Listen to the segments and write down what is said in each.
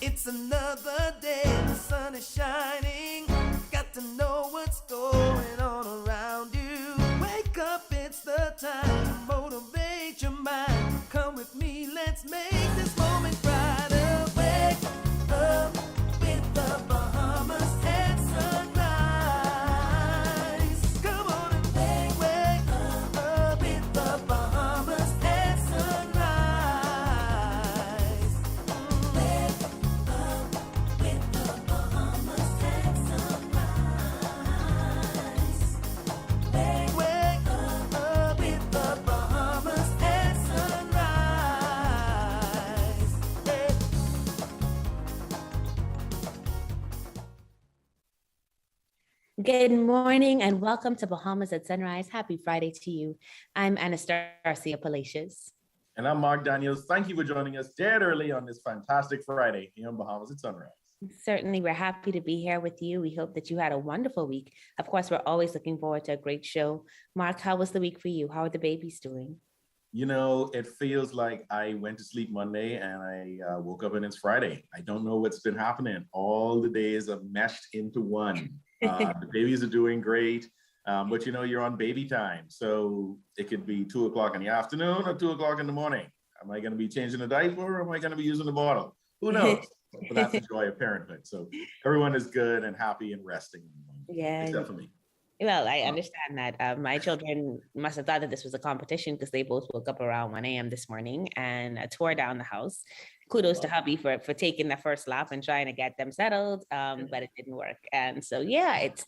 It's another day, the sun is shining. Got to know what's going on around you. Wake up, it's the time to motivate your mind. Come with me, let's make this moment brighter. Wake up with the Bahamas at sunrise. Come on and wake up with the Bahamas at sunrise. Wake up with the Bahamas at sunrise. Wake up with the Bahamas at sunrise. Hey. Good morning and welcome to Bahamas at Sunrise. Happy Friday to you. I'm Anastasia Palacios. And I'm Mark Daniels. Thank you for joining us dead early on this fantastic Friday here in Bahamas at Sunrise. Certainly, we're happy to be here with you. We hope that you had a wonderful week. Of course, we're always looking forward to a great show. Mark, how was the week for you? How are the babies doing? You know, it feels like I went to sleep Monday and I woke up and it's Friday. I don't know what's been happening. All the days are meshed into one. The babies are doing great, but you know, you're on baby time. So it could be 2 o'clock in the afternoon or 2 o'clock in the morning. Am I going to be changing the diaper or am I going to be using the bottle? Who knows? But that's the joy of parenthood. So everyone is good and happy and resting. Yeah. Except for me. Well, I understand that. My children must have thought that this was a competition because they both woke up around 1 a.m. this morning and tore down the house. Kudos to hubby for taking the first lap and trying to get them settled, but it didn't work. And so, yeah, it's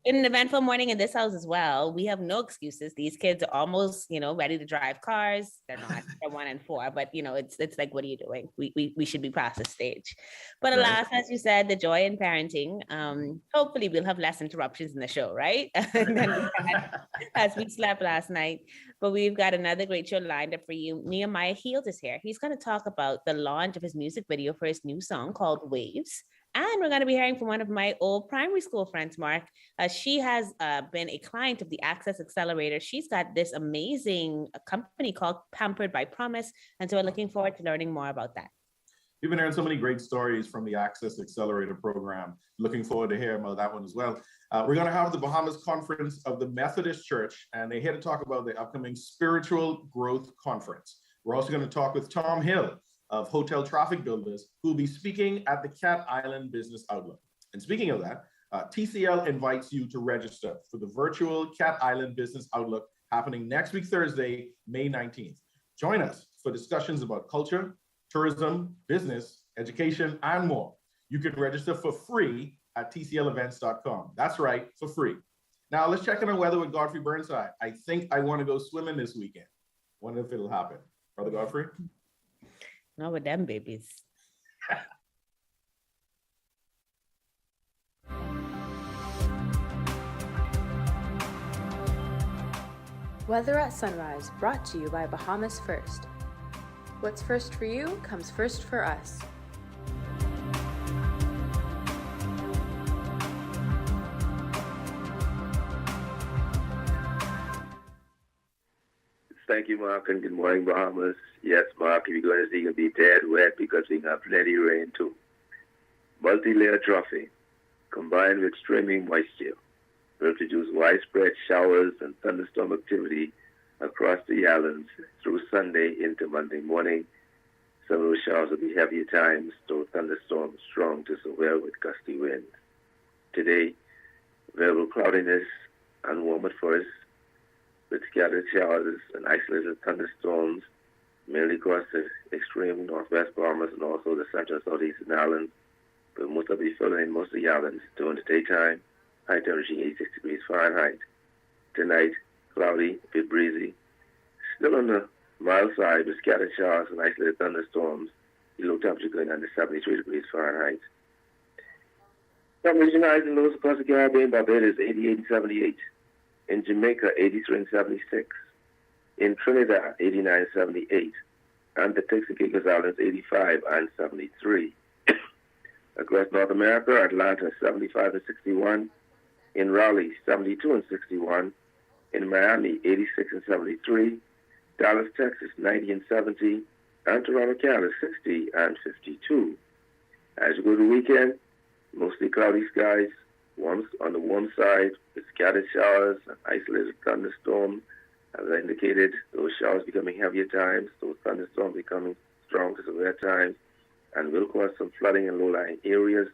been an eventful morning in this house as well. We have no excuses. These kids are almost, ready to drive cars. They're not. They're 1 and 4, but it's like, what are you doing? We should be past this stage. But alas, as you said, the joy in parenting. Hopefully, we'll have less interruptions in the show, right? As we slept last night. But we've got another great show lined up for you. Nehemiah Hield is here. He's going to talk about the launch of his music video for his new song called Waves. And we're going to be hearing from one of my old primary school friends, Mark. She has been a client of the Access Accelerator. She's got this amazing company called Pampered by Promise. And so we're looking forward to learning more about that. We've been hearing so many great stories from the Access Accelerator program. Looking forward to hearing about that one as well. We're going to have the Bahamas Conference of the Methodist Church, and they're here to talk about the upcoming Spiritual Growth Conference. We're also going to talk with Tom Hield of Hotel Traffic Builders, who will be speaking at the Cat Island Business Outlook. And speaking of that, TCL invites you to register for the virtual Cat Island Business Outlook happening next week, Thursday, May 19th. Join us for discussions about culture, tourism, business, education, and more. You can register for free at tclevents.com. That's right, for free. Now let's check in on weather with Godfrey Burnside. I think I want to go swimming this weekend. Wonder if it'll happen. Brother Godfrey? Not with them babies. Weather at Sunrise, brought to you by Bahamas First. What's first for you comes first for us. Thank you, Mark, and good morning, Bahamas. Yes, Mark, if you're going to see, you'll be dead wet because we got plenty of rain too. Multi-layer trophy, combined with extreme moisture, will produce widespread showers and thunderstorm activity across the islands through Sunday into Monday morning. Some of the showers will be heavy at times, though thunderstorms strong to severe with gusty winds. Today, variable cloudiness and warm at first, with scattered showers and isolated thunderstorms, mainly across the extreme northwest Bahamas and also the central and southeastern islands, but most will be filling in most of the islands during the daytime, high temperature 86 degrees Fahrenheit. Tonight, cloudy, a bit breezy, still on the mild side with scattered showers and isolated thunderstorms, the low temperature going down to 73 degrees Fahrenheit. Some regional highs and lows across the Caribbean, Barbados 88 and 78. In Jamaica, 83 and 76. In Trinidad, 89 and 78. And the Texas Islands, 85 and 73. Across North America, Atlanta, 75 and 61. In Raleigh, 72 and 61. In Miami, 86 and 73. Dallas, Texas, 90 and 70. And Toronto, Canada, 60 and 52. As you go to the weekend, mostly cloudy skies, warm on the warm side, with scattered showers, an isolated thunderstorm. As I indicated, those showers becoming heavier times, those thunderstorms becoming strong to severe times, and will cause some flooding in low-lying areas.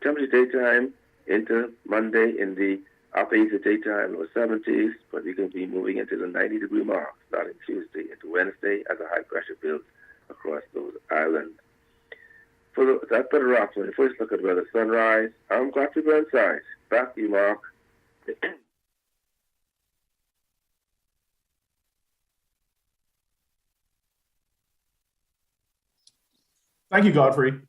Temperature daytime into Monday in the upper 80s of daytime, low 70s, but we can be moving into the 90-degree mark starting Tuesday into Wednesday as a high pressure builds across those islands. For that better off, when you first look at weather sunrise, I'm glad to go inside. Back to you, Mark. Thank you, Godfrey.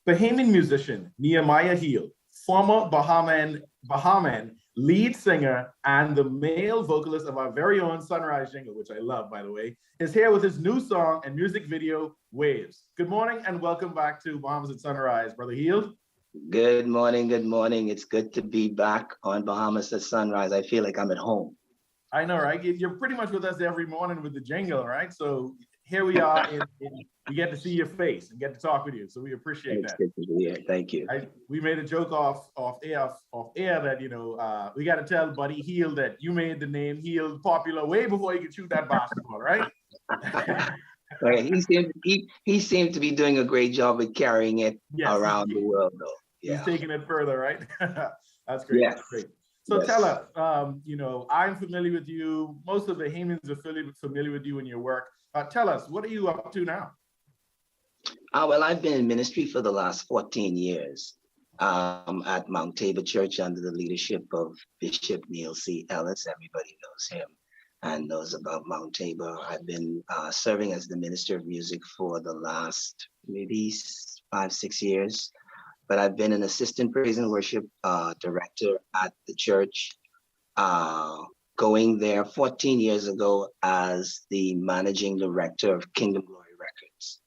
Bahamian musician Nehemiah Hield, former Bahaman lead singer and the male vocalist of our very own Sunrise jingle, which I love, by the way, is here with his new song and music video, Waves. Good morning and welcome back to Bahamas at Sunrise, Brother Hield. Good morning, good morning. It's good to be back on Bahamas at Sunrise. I feel like I'm at home. I know, right? You're pretty much with us every morning with the jingle, right? So here we are, and we get to see your face and get to talk with you. So we appreciate that. Good to be here. Thank you. We made a joke off air that, we got to tell Buddy Hield that you made the name Hield popular way before he could shoot that basketball, right? Right. He seemed to be doing a great job of carrying it around the world, though. Yeah. He's taking it further, right? That's great. Yes. That's great. So tell us, I'm familiar with you. Most of the Bahamians are familiar with you and your work. Tell us, what are you up to now? Well, I've been in ministry for the last 14 years at Mount Tabor Church under the leadership of Bishop Neil C. Ellis. Everybody knows him and knows about Mount Tabor. I've been serving as the minister of music for the last maybe 5-6 years, but I've been an assistant praise and worship director at the church, going there 14 years ago as the managing director of Kingdom Glory Records.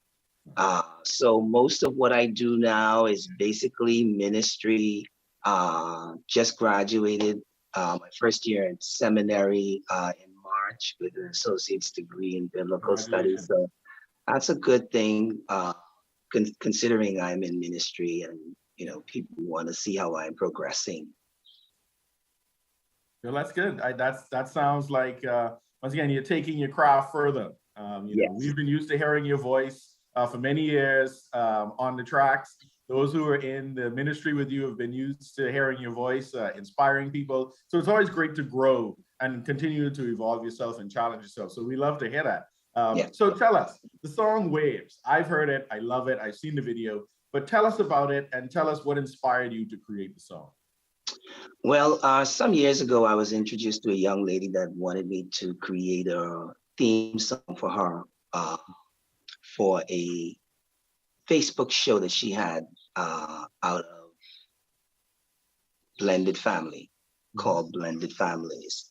So most of what I do now is basically ministry. Just graduated my first year in seminary in March with an associate's degree in biblical studies. So that's a good thing, considering I'm in ministry and people want to see how I'm progressing. Well, that's good. That sounds like once again you're taking your craft further. We've been used to hearing your voice for many years on the tracks. Those who are in the ministry with you have been used to hearing your voice, inspiring people. So it's always great to grow and continue to evolve yourself and challenge yourself. So we love to hear that. So tell us, the song Waves. I've heard it. I love it. I've seen the video. But tell us about it and tell us what inspired you to create the song. Well, some years ago, I was introduced to a young lady that wanted me to create a theme song for her for a Facebook show that she had out of Blended Family, called Blended Families.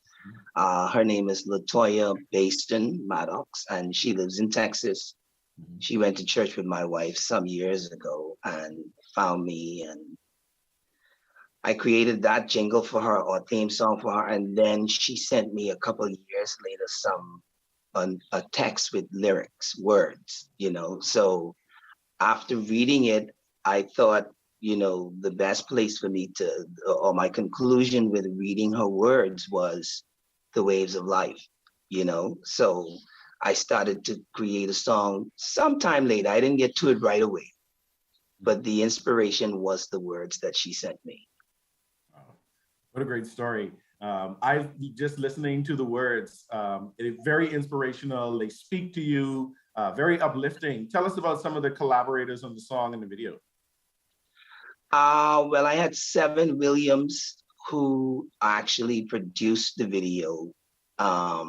Her name is LaToya Baston Maddox, and she lives in Texas. She went to church with my wife some years ago and found me, and I created that jingle for her, or theme song for her, and then she sent me a couple of years later a text with lyrics, words, So after reading it, I thought, the best place for me or my conclusion with reading her words was the waves of life, So I started to create a song sometime later. I didn't get to it right away, but the inspiration was the words that she sent me. What a great story. I've just listening to the words, it's very inspirational. They speak to you, very uplifting. Tell us about some of the collaborators on the song and the video. Well, I had Seven Williams, who actually produced the video. I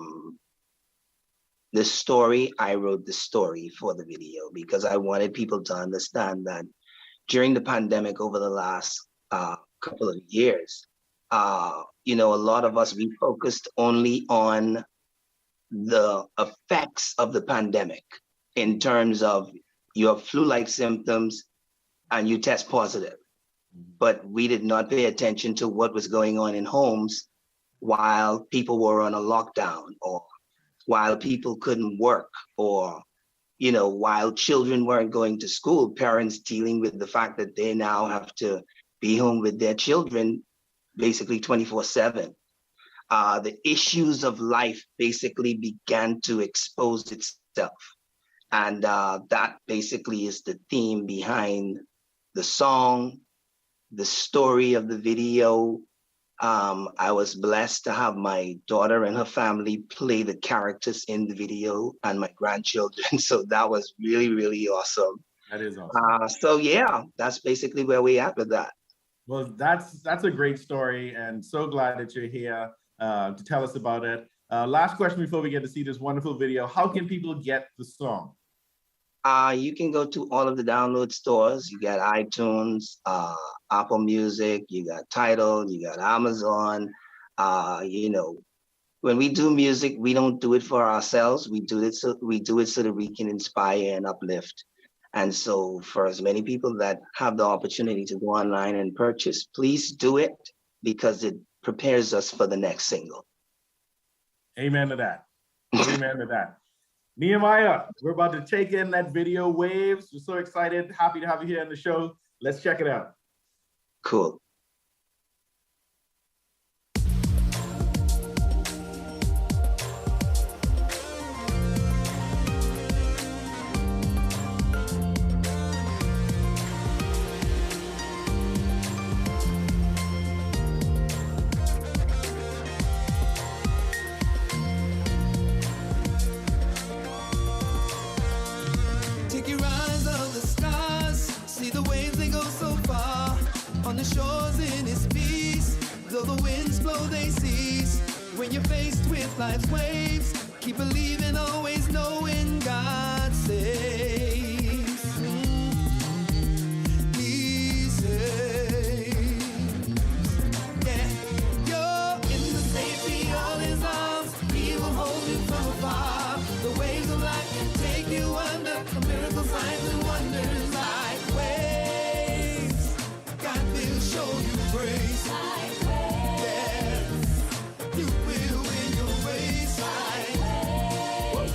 wrote the story for the video because I wanted people to understand that during the pandemic over the last couple of years, a lot of us, we focused only on the effects of the pandemic in terms of you have flu-like symptoms and you test positive. But we did not pay attention to what was going on in homes while people were on a lockdown, or while people couldn't work, or, while children weren't going to school, parents dealing with the fact that they now have to be home with their children basically 24/7. The issues of life basically began to expose itself. And that basically is the theme behind the song, the story of the video. I was blessed to have my daughter and her family play the characters in the video and my grandchildren. So that was really, really awesome. That is awesome. So yeah, that's basically where we at with that. Well, that's a great story, and so glad that you're here to tell us about it. Last question before we get to see this wonderful video. How can people get the song? You can go to all of the download stores. You got iTunes, Apple Music, you got Tidal, you got Amazon. When we do music, we don't do it for ourselves. We do it so that we can inspire and uplift. And so for as many people that have the opportunity to go online and purchase, please do it, because it prepares us for the next single. Amen to that. Amen to that. Nehemiah, we're about to take in that video waves. We're so excited. Happy to have you here on the show. Let's check it out. Cool. Take your eyes on the stars, see the waves, they go so far. On the shores in its peace, though the winds blow, they cease. When you're faced with life's waves, keep believing, always knowing God saves. He saves. Yeah, you're in the safety of His arms. He will hold you from afar. The waves of life can take you under. The miracle signs and wonders like waves. God will show you grace. Like waves. You will win your race. Like waves.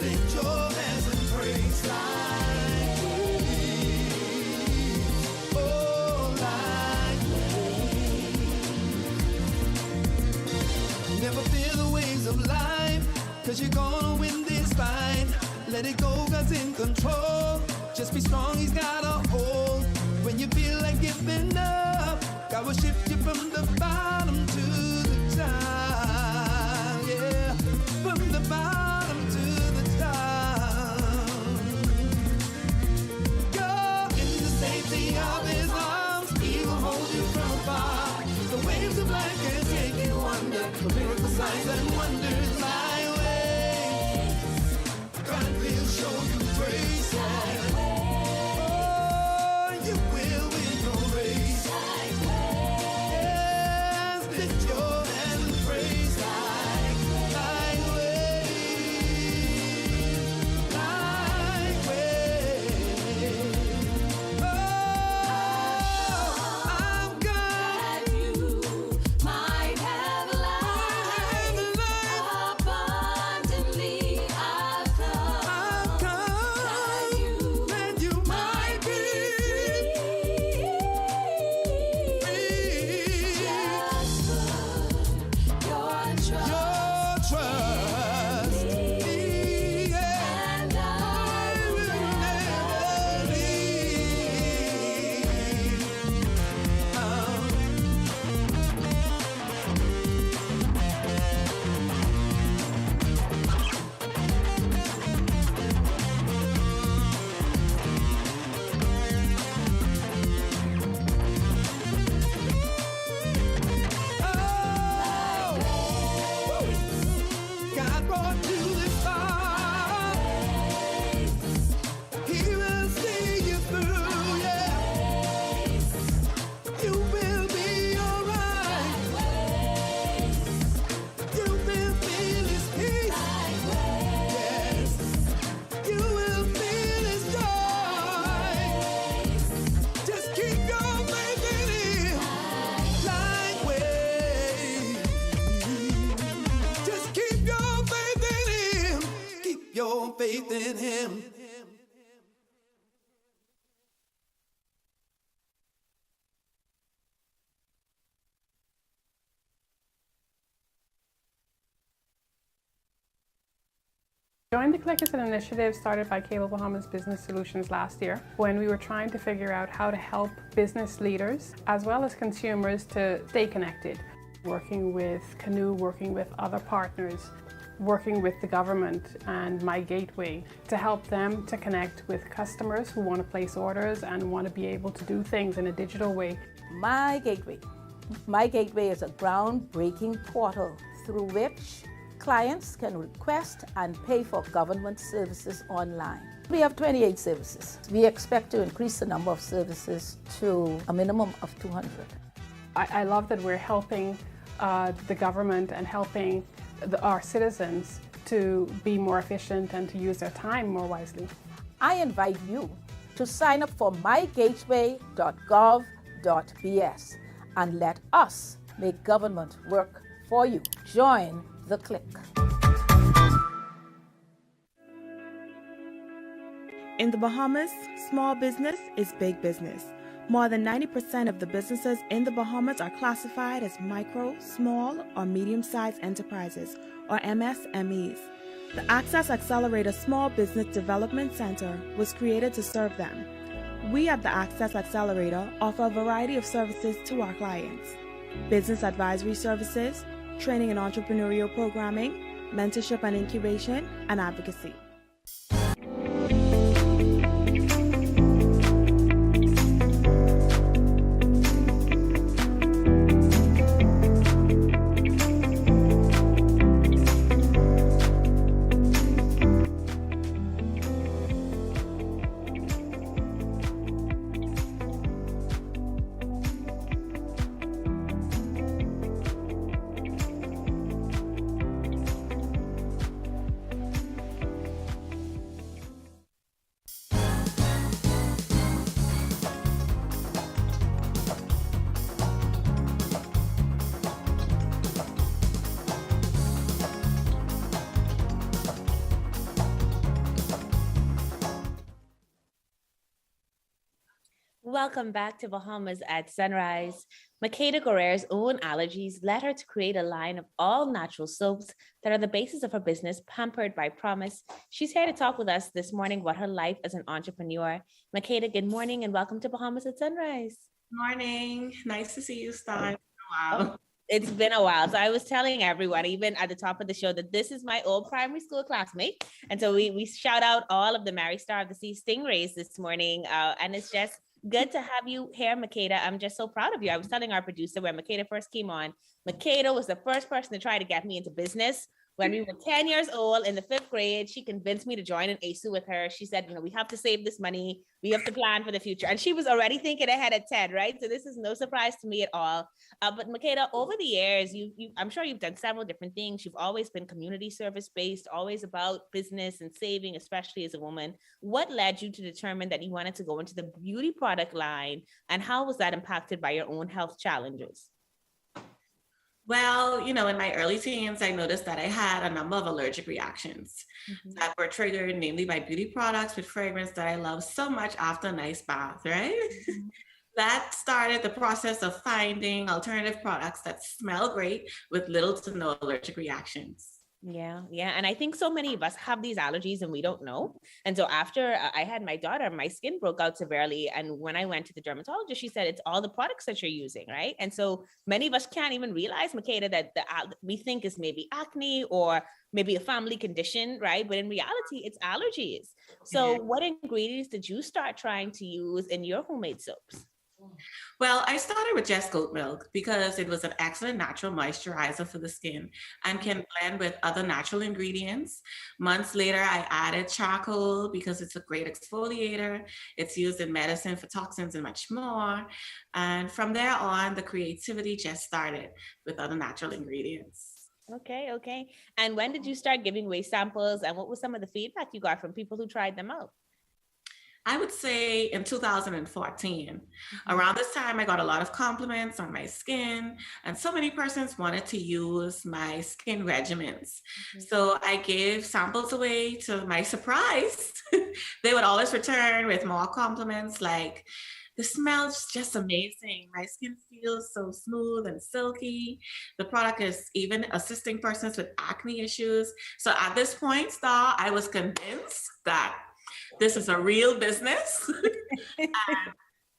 Lift your hands and praise. Like waves. Oh, like waves. Never fear the waves of life, 'cause you're gonna win this fight. Let it go, God's in control. Just be strong, He's got a hold. When you feel like giving up, God will shift you from the bottom to the top. Yeah, from the bottom to the top. Go in the safety of His arms. He will hold you from afar. The waves of life can take you under. The miracle signs and wonders lie away. God will show you grace. Oh, you will win your race. Yes, lift your hands and praise. Like waves. Like waves. Oh, I'm God. You might have life. faith in him. Join the Click is an initiative started by Cable Bahamas Business Solutions last year when we were trying to figure out how to help business leaders as well as consumers to stay connected. Working with Canoe, working with other partners, working with the government and My Gateway to help them to connect with customers who want to place orders and want to be able to do things in a digital way. My Gateway. My Gateway is a groundbreaking portal through which clients can request and pay for government services online. We have 28 services. We expect to increase the number of services to a minimum of 200. I love that we're helping the government and helping our citizens to be more efficient and to use their time more wisely. I invite you to sign up for mygateway.gov.bs and let us make government work for you. Join the Click. In the Bahamas, small business is big business. More than 90% of the businesses in the Bahamas are classified as micro, small, or medium-sized enterprises, or MSMEs. The Access Accelerator Small Business Development Center was created to serve them. We at the Access Accelerator offer a variety of services to our clients: business advisory services, training and entrepreneurial programming, mentorship and incubation, and advocacy. Welcome back to Bahamas at Sunrise. Makeda Guerrier's own allergies led her to create a line of all natural soaps that are the basis of her business, Pampered by Promise. She's here to talk with us this morning about her life as an entrepreneur. Makeda, good morning and welcome to Bahamas at Sunrise. Morning. Nice to see you, Stubbs. Wow. It's been a while. So I was telling everyone, even at the top of the show, that this is my old primary school classmate. And so we shout out all of the Mary Star of the Sea Stingrays this morning. And it's just good to have you here, Makeda. I'm just so proud of you. I was telling our producer when Makeda first came on, Makeda was the first person to try to get me into business. When we were 10 years old in the 5th grade, she convinced me to join an ASU with her. She said, we have to save this money. We have to plan for the future. And she was already thinking ahead at 10, right? So this is no surprise to me at all. But Makeda, over the years, I'm sure you've done several different things. You've always been community service based, always about business and saving, especially as a woman. What led you to determine that you wanted to go into the beauty product line? And how was that impacted by your own health challenges? Well, in my early teens, I noticed that I had a number of allergic reactions that were triggered namely by beauty products with fragrance that I love so much after a nice bath, right? That started the process of finding alternative products that smell great with little to no allergic reactions. Yeah. And I think so many of us have these allergies and we don't know. And so after I had my daughter, my skin broke out severely. And when I went to the dermatologist, she said, it's all the products that you're using, right? And so many of us can't even realize, Makeda, that we think is maybe acne or maybe a family condition, right? But in reality, it's allergies. So what ingredients did you start trying to use in your homemade soaps? Well, I started with just goat milk because it was an excellent natural moisturizer for the skin and can blend with other natural ingredients. Months later, I added charcoal because it's a great exfoliator. It's used in medicine for toxins and much more. And from there on, the creativity just started with other natural ingredients. Okay. And when did you start giving away samples and what was some of the feedback you got from people who tried them out? I would say in 2014. Around this time, I got a lot of compliments on my skin, and so many persons wanted to use my skin regimens. So I gave samples away. To my surprise, they would always return with more compliments like, the smell's just amazing. My skin feels so smooth and silky. The product is even assisting persons with acne issues. So at this point, Star, I was convinced that this is a real business and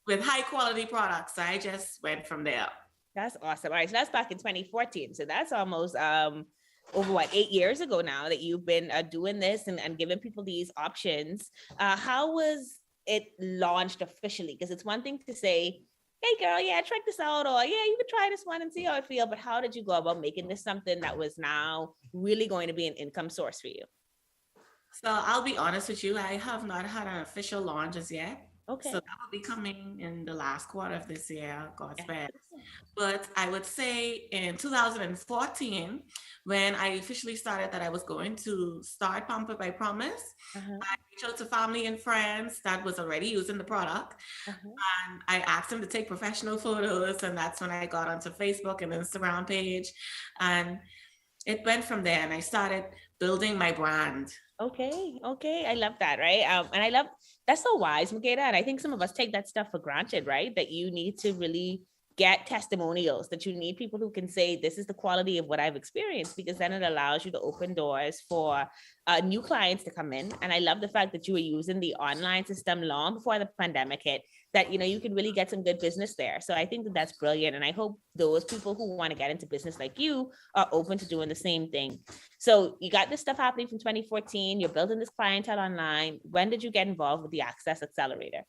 with high quality products. I just went from there. That's awesome. All right, so that's back in 2014. So that's almost over what, 8 years ago now that you've been doing this and giving people these options. How was it launched officially? Because it's one thing to say, hey girl, yeah, check this out, or yeah, you could try this one and see how it feels. But how did you go about making this something that was now really going to be an income source for you? So I'll be honest with you, I have not had an official launch as yet. Okay. So that will be coming in the last quarter of this year, God's will. But I would say in 2014, when I officially started that I was going to start Pampered by Promise, I reached out to family and friends that was already using the product. And I asked them to take professional photos. And that's when I got onto Facebook and Instagram page. And it went from there. And I started building my brand. Okay. I love that, right? And I love, that's so wise, Makeda. And I think some of us take that stuff for granted, right? That you need to really get testimonials, that you need people who can say, this is the quality of what I've experienced, because then it allows you to open doors for new clients to come in. And I love the fact that you were using the online system long before the pandemic hit, that, you know, you could really get some good business there. So I think that that's brilliant. And I hope those people who want to get into business like you are open to doing the same thing. So you got this stuff happening from 2014, you're building this clientele online. When did you get involved with the Access Accelerator?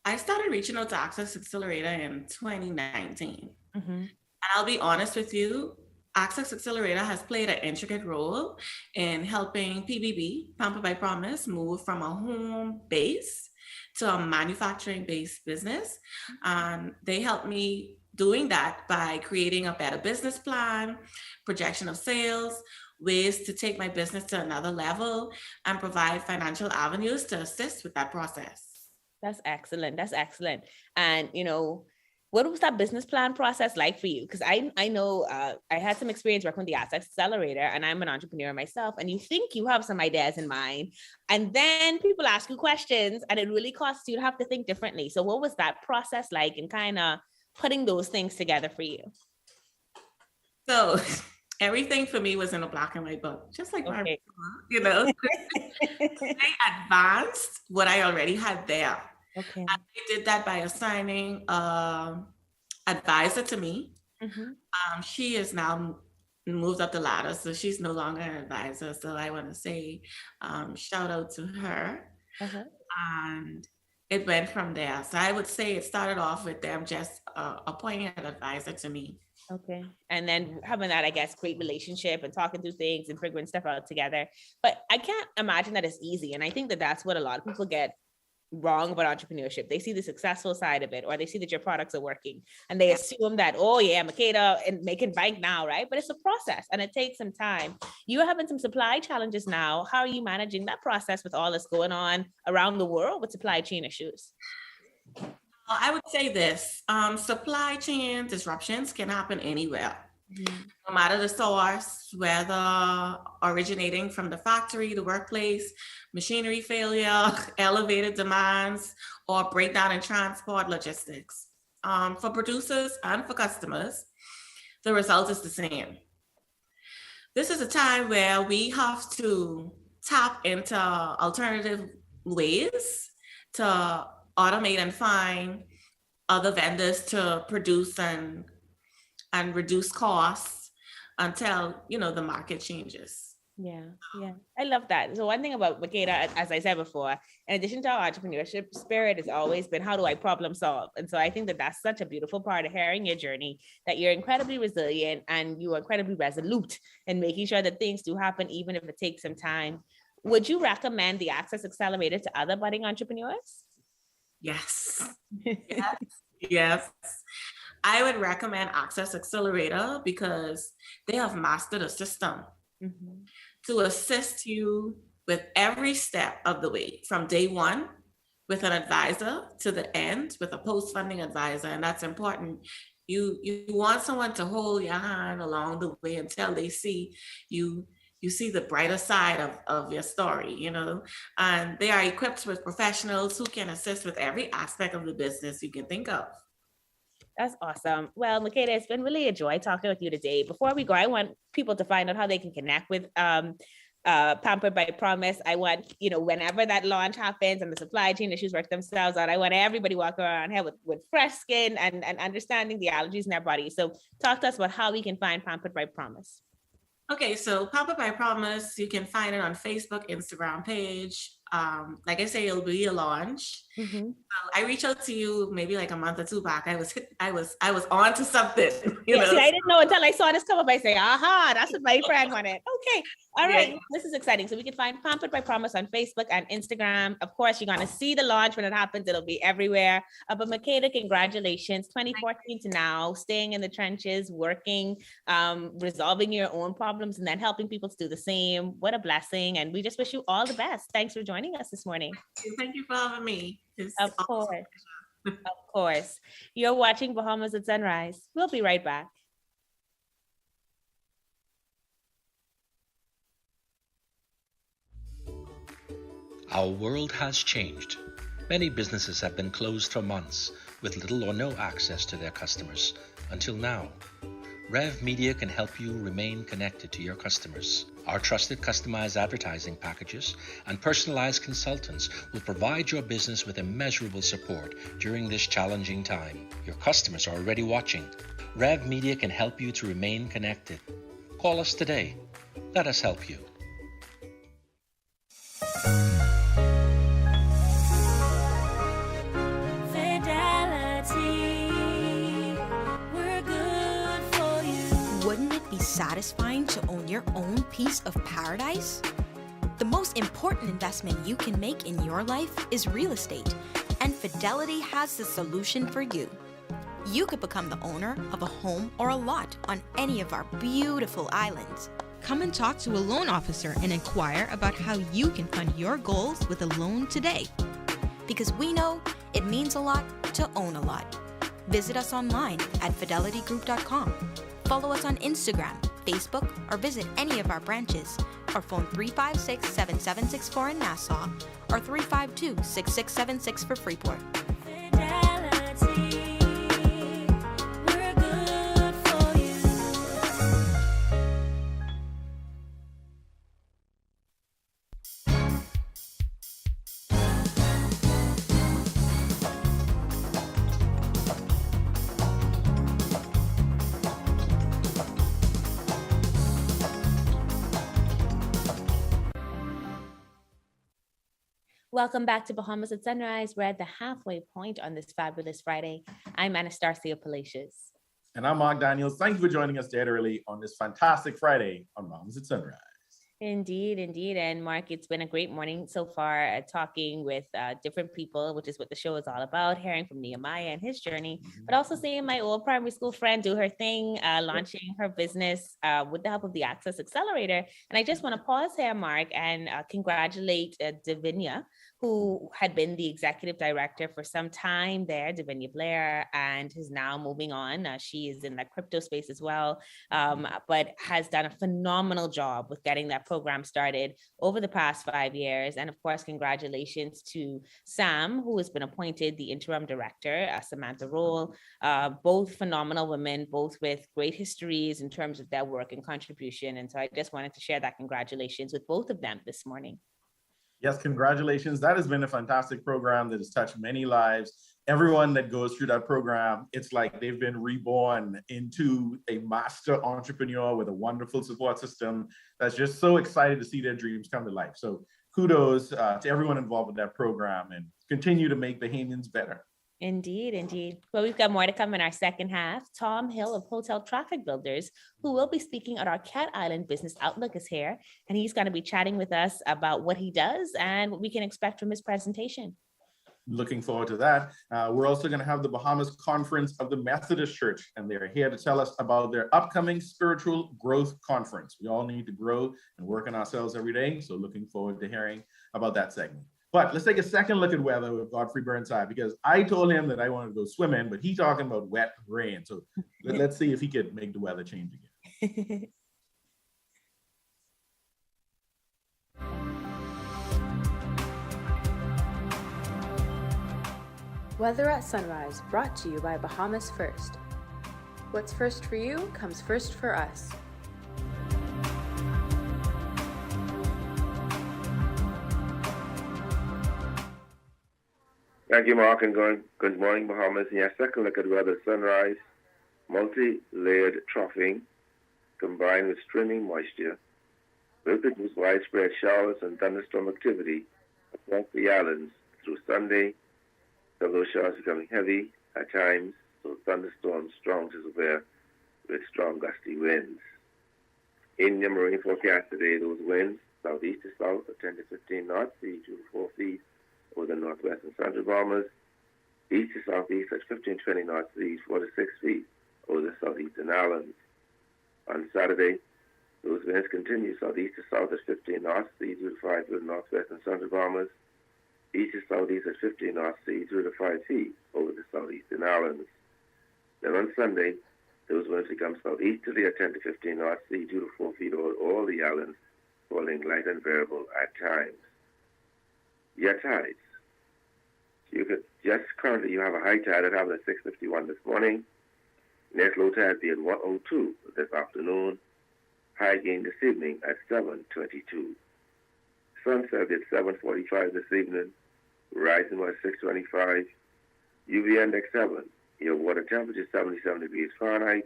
I started reaching out to Access Accelerator in 2019. And I'll be honest with you, Access Accelerator has played an intricate role in helping PBB, Pampered by Promise, move from a home base to a manufacturing-based business. And they helped me doing that by creating a better business plan, projection of sales, ways to take my business to another level, and provide financial avenues to assist with that process. That's excellent. That's excellent. And, you know, what was that business plan process like for you? Because I know I had some experience working with the Access Accelerator, and I'm an entrepreneur myself. And you think you have some ideas in mind, and then people ask you questions, and it really costs you to have to think differently. So what was that process like, and kind of putting those things together for you? So everything for me was in a black and white book, just like my, you know, I advanced what I already had there. Okay. And they did that by assigning advisor to me. She is now moved up the ladder, so she's no longer an advisor. So I want to say shout out to her. And it went from there. So I would say it started off with them just appointing an advisor to me. Okay. And then having that, I guess, great relationship and talking through things and figuring stuff out together. But I can't imagine that it's easy. And I think that that's what a lot of people get wrong about entrepreneurship. They see the successful side of it, or they see that your products are working and they assume that, oh yeah, Makeda and making bank now, right? But it's a process and it takes some time. You're having some supply challenges now. How are you managing that process with all that's going on around the world with supply chain issues? I would say this, supply chain disruptions can happen anywhere. No matter the source, whether originating from the factory, the workplace, machinery failure, elevated demands, or breakdown in transport logistics. For producers and for customers, the result is the same. This is a time where we have to tap into alternative ways to automate and find other vendors to produce and reduce costs until, you know, the market changes. Yeah. I love that. So one thing about Makeda, as I said before, in addition to our entrepreneurship spirit, has always been, how do I problem solve? And so I think that that's such a beautiful part of hearing your journey, that you're incredibly resilient and you are incredibly resolute in making sure that things do happen, even if it takes some time. Would you recommend the Access Accelerator to other budding entrepreneurs? Yes. Yes. I would recommend Access Accelerator because they have mastered a system to assist you with every step of the way, from day one with an advisor to the end with a post-funding advisor. And that's important. You want someone to hold your hand along the way until they see you see the brighter side of your story, you know. And they are equipped with professionals who can assist with every aspect of the business you can think of. That's awesome. Well, Makeda, it's been really a joy talking with you today. Before we go, I want people to find out how they can connect with Pampered by Promise. I want, whenever that launch happens and the supply chain issues work themselves out, I want everybody walking around here with fresh skin and understanding the allergies in their body. So talk to us about how we can find Pampered by Promise. Okay, so Pampered by Promise, you can find it on Facebook, Instagram page. Like I say, it'll be a launch. Mm-hmm. I reached out to you maybe like a month or two back. I was on to something. See, I didn't know until I saw this come up. I say, aha, that's what my friend wanted. Okay, all right, yeah. This is exciting. So we can find Pampered by Promise on Facebook and Instagram. Of course, you're gonna see the launch when it happens. It'll be everywhere. But Makeda, congratulations, 2014 to now, staying in the trenches, working, resolving your own problems, and then helping people to do the same. What a blessing! And we just wish you all the best. Thanks for joining us this morning. Thank you for having me. Of course. Of course. You're watching Bahamas at Sunrise. We'll be right back. Our world has changed. Many businesses have been closed for months with little or no access to their customers until now. Rev Media can help you remain connected to your customers. Our trusted customized advertising packages and personalized consultants will provide your business with immeasurable support during this challenging time. Your customers are already watching. Rev Media can help you to remain connected. Call us today. Let us help you. Satisfying to own your own piece of paradise? The most important investment you can make in your life is real estate, and Fidelity has the solution for you. You could become the owner of a home or a lot on any of our beautiful islands. Come and talk to a loan officer and inquire about how you can fund your goals with a loan today. Because we know it means a lot to own a lot. Visit us online at fidelitygroup.com. Follow us on Instagram, Facebook, or visit any of our branches, or phone 356-7764 in Nassau, or 352-6676 for Freeport. Fidelity, we're good for you. Welcome back to Bahamas at Sunrise. We're at the halfway point on this fabulous Friday. I'm Anastasia Palacios. And I'm Mark Daniels. Thank you for joining us dead early on this fantastic Friday on Bahamas at Sunrise. Indeed, indeed. And Mark, it's been a great morning so far, talking with different people, which is what the show is all about, hearing from Nehemiah and his journey, but also seeing my old primary school friend do her thing, launching her business with the help of the Access Accelerator. And I just want to pause here, Mark, and congratulate Giavanna, who had been the executive director for some time there, Giavanna Blair, and is now moving on. She is in the crypto space as well, but has done a phenomenal job with getting that program started over the past 5 years. And of course, congratulations to Sam, who has been appointed the interim director, Samantha Rolle, both phenomenal women, both with great histories in terms of their work and contribution. And so I just wanted to share that congratulations with both of them this morning. Yes, congratulations. That has been a fantastic program that has touched many lives. Everyone that goes through that program, it's like they've been reborn into a master entrepreneur with a wonderful support system that's just so excited to see their dreams come to life. So kudos to everyone involved with that program, and continue to make Bahamians better. Indeed, indeed. Well, we've got more to come in our second half. Tom Hill of Hotel Traffic Builders, who will be speaking at our Cat Island Business Outlook, is here, and he's going to be chatting with us about what he does and what we can expect from his presentation. looking forward to that. We're also going to have the Bahamas Conference of the Methodist Church, and they're here to tell us about their upcoming spiritual growth conference. We all need to grow and work on ourselves every day, so looking forward to hearing about that segment. But let's take a second look at weather with Godfrey Burnside, because I told him that I wanted to go swimming, but he's talking about wet rain. So let's see if he could make the weather change again. Weather at Sunrise, brought to you by Bahamas First. What's first for you comes first for us. Thank you, Mark, and good morning, Bahamas. In your second look at weather, sunrise, multi-layered troughing combined with streaming moisture will produce widespread showers and thunderstorm activity across the islands through Sunday. Some of those showers becoming heavy at times, so thunderstorms strong to severe with strong gusty winds. In your marine forecast today, those winds southeast to south at 10 to 15 knots, 3 to 4 feet over the northwest and central Bahamas, east to southeast at 15 to 20 knots, 3 to 4 to 6 feet over the southeastern islands. On Saturday, those winds continue southeast to south at 15 knots, 3 to 5 over the northwest and central Bahamas, east to southeast at 15 knots, 3 to 5 feet over the southeastern islands. Then on Sunday, those winds become southeasterly at 10 to 15 knots, 3 to 4 feet over all the islands, falling light and variable at times. Your tides. You could just currently you have a high tide at happened at 6:51 this morning. Next low tide be at 1:02 this afternoon. High gain this evening at 7:22. Sunset at 7:45 this evening. Rising at 6:25. UV index 7. Your water temperature 77 degrees Fahrenheit.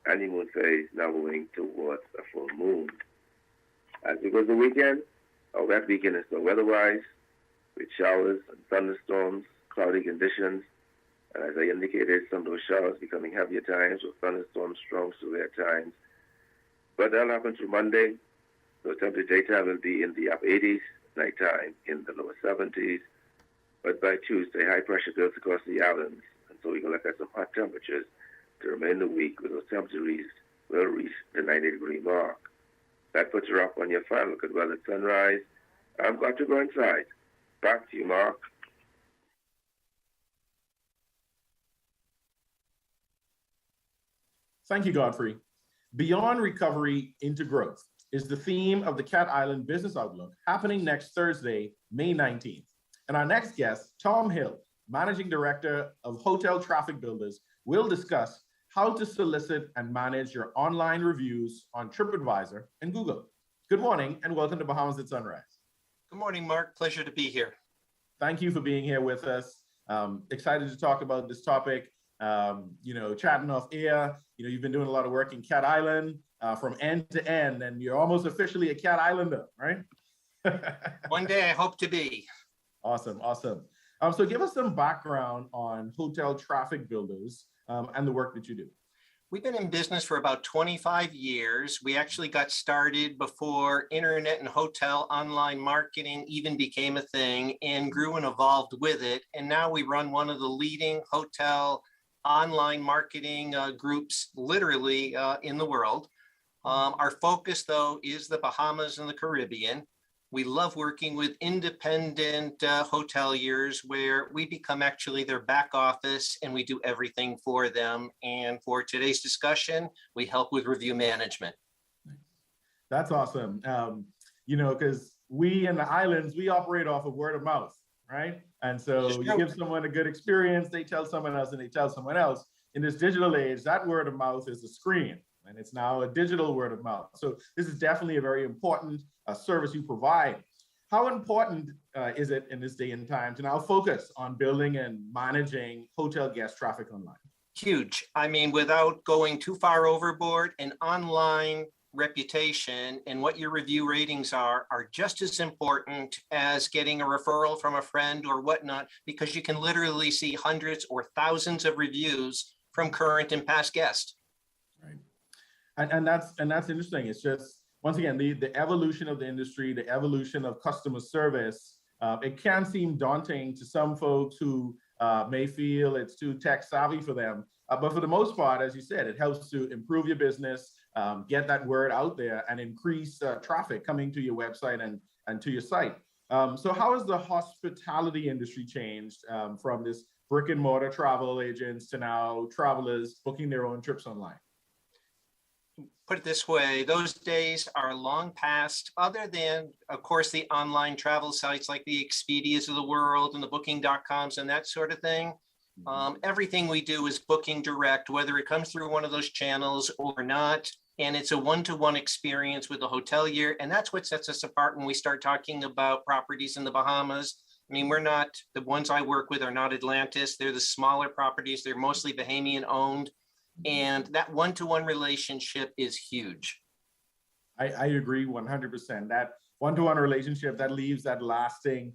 And your moon phase now moving towards a full moon. As we go to the weekend, a wet weekend is still weather-wise, with showers and thunderstorms, cloudy conditions, and as I indicated, some of those showers becoming heavy at times, with thunderstorms strong severe at times. But that'll happen through Monday. The temperature daytime will be in the upper 80s, nighttime in the lower 70s. But by Tuesday, high pressure builds across the islands, and so we can look at some hot temperatures to remain the week, with those temperatures will reach the 90-degree mark. That puts her up on your final look at weather at sunrise. I'm glad to go inside. Back to you, Mark. Thank you, Godfrey. Beyond recovery into growth is the theme of the Cat Island Business Outlook, happening next Thursday, May 19th. And our next guest, Tom Hield, Managing Director of Hotel Traffic Builders, will discuss how to solicit and manage your online reviews on TripAdvisor and Google. Good morning and welcome to Bahamas at Sunrise. Good morning, Mark. Pleasure to be here. Thank you for being here with us. Excited to talk about this topic. Chatting off air, you've been doing a lot of work in Cat Island from end to end, and you're almost officially a Cat Islander, right? One day I hope to be. Awesome. So give us some background on Hotel Traffic Builders and the work that you do. We've been in business for about 25 years. We actually got started before internet and hotel online marketing even became a thing, and grew and evolved with it. And now we run one of the leading hotel online marketing groups literally in the world. Our focus, though, is the Bahamas and the Caribbean. We love working with independent hoteliers, where we become actually their back office and we do everything for them. And for today's discussion, we help with review management. That's awesome. Because we in the islands, we operate off of word of mouth, right? And so you give someone a good experience, they tell someone else, and they tell someone else. In this digital age, that word of mouth is a screen, and it's now a digital word of mouth. So this is definitely a very important service you provide. How important is it in this day and time to now focus on building and managing hotel guest traffic online? Huge. I mean, without going too far overboard, an online reputation and what your review ratings are just as important as getting a referral from a friend or whatnot, because you can literally see hundreds or thousands of reviews from current and past guests. Right. And that's interesting. It's just, once again, the evolution of the industry, the evolution of customer service It can seem daunting to some folks who may feel it's too tech savvy for them. But for the most part, as you said, it helps to improve your business, get that word out there, and increase traffic coming to your website and to your site. So how has the hospitality industry changed from this brick and mortar travel agents to now travelers booking their own trips online? Put it this way, those days are long past, other than, of course, the online travel sites like the Expedias of the world and the booking.coms and that sort of thing. Everything we do is booking direct, whether it comes through one of those channels or not. And it's a one-to-one experience with the hotelier. And that's what sets us apart when we start talking about properties in the Bahamas. I mean, we're not, the ones I work with are not Atlantis. They're the smaller properties. They're mostly Bahamian owned. And that one-to-one relationship is huge. I agree 100%. That one-to-one relationship that leaves that lasting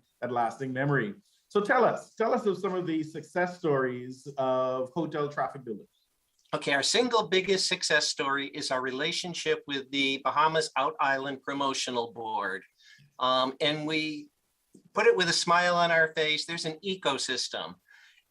memory. So tell us of some of the success stories of hotel traffic builders. Okay, our single biggest success story is our relationship with the Bahamas Out Island Promotional Board. And we put it with a smile on our face. There's an ecosystem.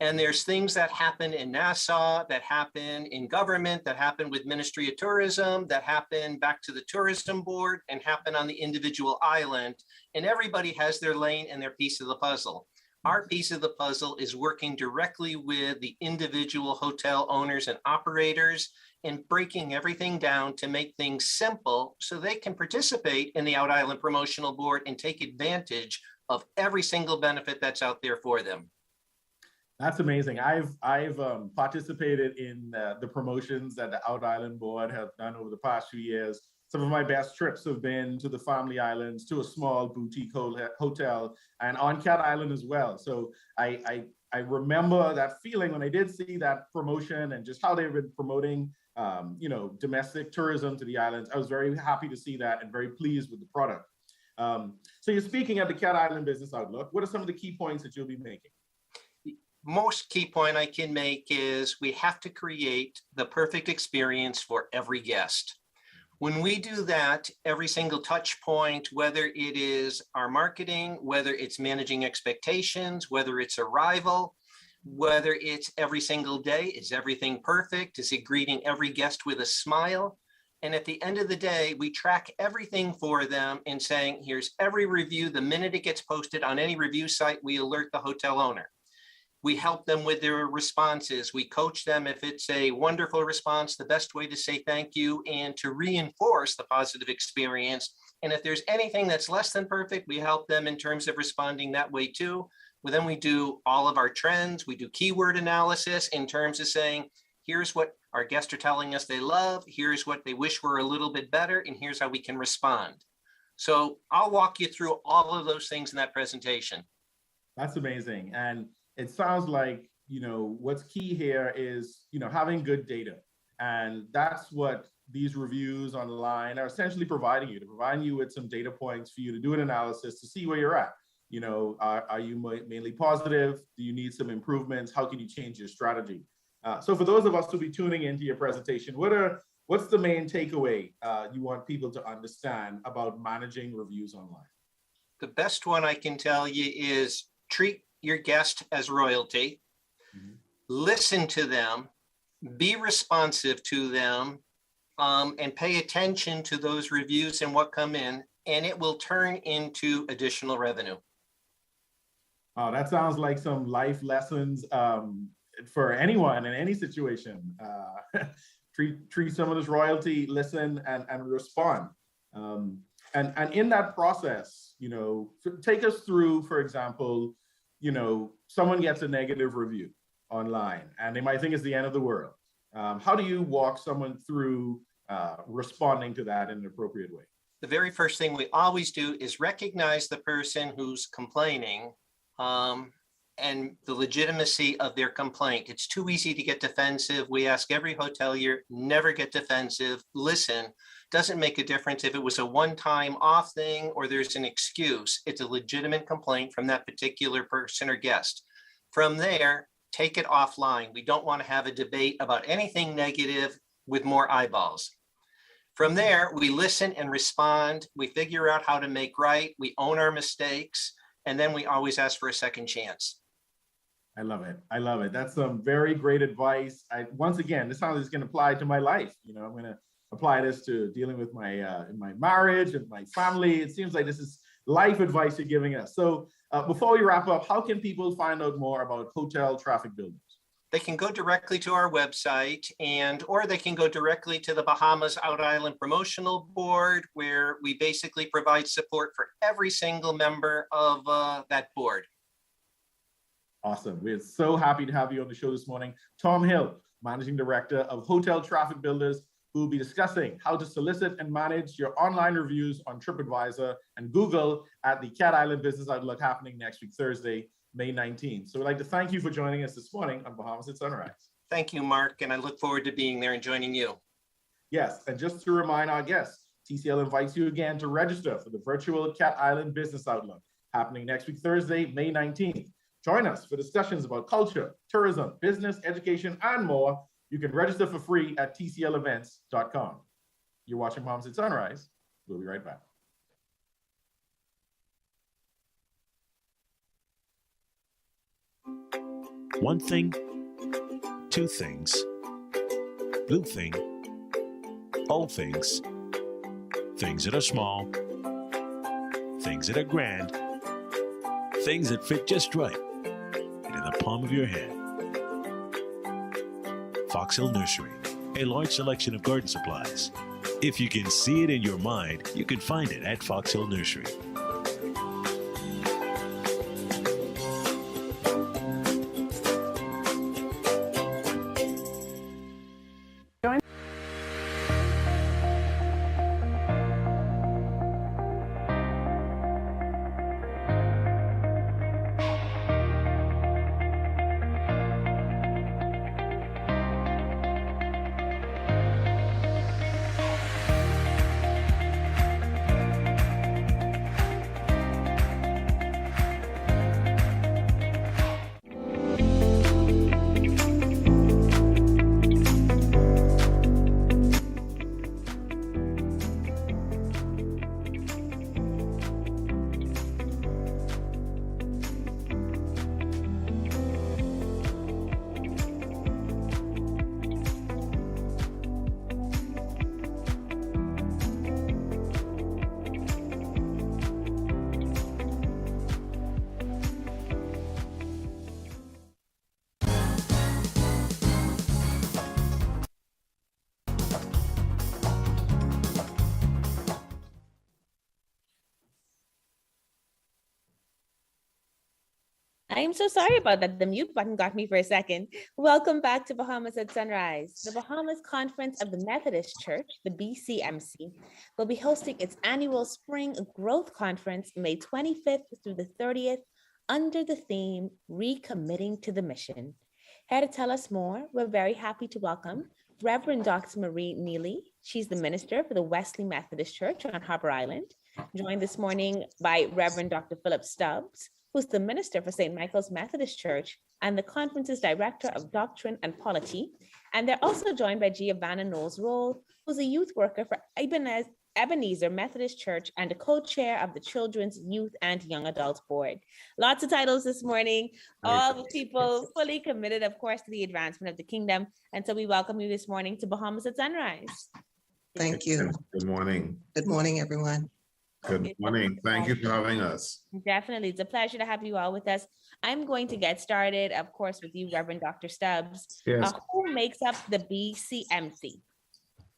And there's things that happen in Nassau, that happen in government, that happen with Ministry of Tourism, that happen back to the tourism board, and happen on the individual island. And everybody has their lane and their piece of the puzzle. Our piece of the puzzle is working directly with the individual hotel owners and operators and breaking everything down to make things simple so they can participate in the Out Island Promotional Board and take advantage of every single benefit that's out there for them. That's amazing. I've participated in the promotions that the Out Island Board have done over the past few years. Some of my best trips have been to the Family Islands, to a small boutique hotel, and on Cat Island as well. So I remember that feeling when I did see that promotion and just how they've been promoting, domestic tourism to the islands. I was very happy to see that and very pleased with the product. So you're speaking at the Cat Island Business Outlook. What are some of the key points that you'll be making? Most key point I can make is we have to create the perfect experience for every guest. When we do that, every single touch point, whether it is our marketing, whether it's managing expectations, whether it's arrival, whether it's every single day, is everything perfect? Is it greeting every guest with a smile? And at the end of the day, we track everything for them and saying, here's every review. The minute it gets posted on any review site, we alert the hotel owner. We help them with their responses. We coach them if it's a wonderful response, the best way to say thank you and to reinforce the positive experience. And if there's anything that's less than perfect, we help them in terms of responding that way too. Well, then we do all of our trends. We do keyword analysis in terms of saying, here's what our guests are telling us they love. Here's what they wish were a little bit better. And here's how we can respond. So I'll walk you through all of those things in that presentation. That's amazing. And it sounds like, what's key here is, having good data. And that's what these reviews online are essentially providing you with some data points for you to do an analysis to see where you're at. Are you mainly positive? Do you need some improvements? How can you change your strategy? So for those of us who'll be tuning into your presentation, what's the main takeaway you want people to understand about managing reviews online? The best one I can tell you is treat your guest as royalty, listen to them, be responsive to them, and pay attention to those reviews and what come in, and it will turn into additional revenue. Oh, that sounds like some life lessons for anyone in any situation. Treat someone as royalty, listen, and respond. And in that process, take us through, for example, someone gets a negative review online and they might think it's the end of the world. How do you walk someone through responding to that in an appropriate way? The very first thing we always do is recognize the person who's complaining and the legitimacy of their complaint. It's too easy to get defensive. We ask every hotelier, never get defensive, listen. Doesn't make a difference if it was a one-time off thing or there's an excuse. It's a legitimate complaint from that particular person or guest. From there, take it offline. We don't want to have a debate about anything negative with more eyeballs. From there, we listen and respond. We figure out how to make right. We own our mistakes. And then we always ask for a second chance. I love it. I love it. That's some very great advice. Once again, this sounds like it's going to apply to my life. You know, I'm going to apply this to dealing with my my marriage and my family. It seems like this is life advice you're giving us. So before we wrap up, how can people find out more about hotel traffic builders? They can go directly to our website or they can go directly to the Bahamas Out Island Promotional Board, where we basically provide support for every single member of that board. Awesome. We're so happy to have you on the show this morning. Tom Hield, Managing Director of Hotel Traffic Builders, who will be discussing how to solicit and manage your online reviews on TripAdvisor and Google at the Cat Island Business Outlook happening next week, Thursday, May 19th. So we'd like to thank you for joining us this morning on Bahamas at Sunrise. Thank you, Mark, and I look forward to being there and joining you. Yes, and just to remind our guests, TCL invites you again to register for the virtual Cat Island Business Outlook happening next week, Thursday, May 19th. Join us for discussions about culture, tourism, business, education, and more. You can register for free at tclevents.com. You're watching Bahamas at Sunrise. We'll be right back. One thing, two things, blue thing, old things, things that are small, things that are grand, things that fit just right, and in the palm of your hand. Fox Hill Nursery, a large selection of garden supplies. If you can see it in your mind, you can find it at Fox Hill Nursery. I'm so sorry about that. The mute button got me for a second. Welcome back to Bahamas at Sunrise. The Bahamas Conference of the Methodist Church, the BCMC, will be hosting its annual Spring Growth Conference May 25th through the 30th under the theme, Recommitting to the Mission. Here to tell us more, we're very happy to welcome Reverend Dr. Marie Neely. She's the minister for the Wesley Methodist Church on Harbour Island, joined this morning by Reverend Dr. Philip Stubbs, who's the minister for St. Michael's Methodist Church and the conference's director of doctrine and polity. And they're also joined by Giavanna Knowles-Rolle, who's a youth worker for Ebenezer Methodist Church and a co-chair of the Children's Youth and Young Adults Board. Lots of titles this morning, all the people fully committed, of course, to the advancement of the kingdom. And so we welcome you this morning to Bahamas at Sunrise. Thank you. Good morning. Good morning, everyone. Good morning. Thank you for having us. Definitely. It's a pleasure to have you all with us. I'm going to get started, of course, with you, Reverend Dr. Stubbs. Yes. Who makes up the BCMC?